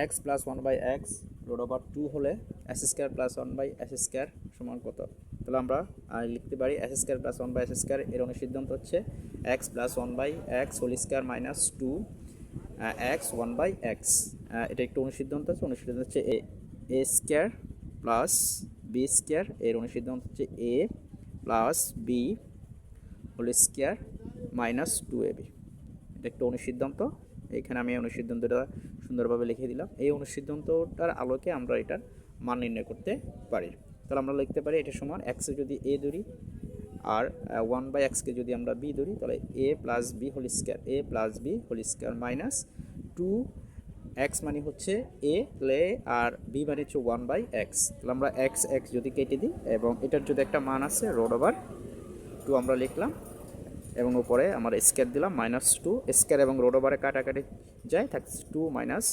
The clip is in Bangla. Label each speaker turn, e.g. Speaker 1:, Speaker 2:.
Speaker 1: X plus one by X root over two হলে S square plus one by S square সমান কত? তাহলে আমরা লিখতে পারি S square plus one by S square এর অনুসিদ্ধান্ত হচ্ছে X plus one by X whole square minus two X one by X. এটা একটু অনুসিদ্ধান্ত আছে, অনুসিদ্ধান্ত হচ্ছে A square plus B square এর অনুসিদ্ধান্ত হচ্ছে A plus B whole square minus two A B. এটা একটু অনুসিদ্ধান্ত, এখানে আমি অনুসিদ্ধান্তটা সুন্দরভাবে লিখে দিলাম। এই অনুসিদ্ধান্তটার আলোকে আমরা এটার মান নির্ণয় করতে পারি। তাহলে আমরা লিখতে পারি এটা সমান এক্সে যদি এ ধরি আর ওয়ান বাই এক্সকে যদি আমরা বি ধরি, তাহলে A plus B whole square, A plus B whole square minus two X মানে হচ্ছে এ লে আর বি মানে হচ্ছে ওয়ান বাই এক্স। তাহলে আমরা এক্স এক্স যদি কেটে দিই এবং এটার যদি একটা মান আছে রোড ওভার টু আমরা লিখলাম এবং উপরে আমরা স্কোয়ার দিলাম মাইনাস টু, স্কোয়ার এবং রোড ওভারে কাটাকাটি যায়, থাকছে টু মাইনাস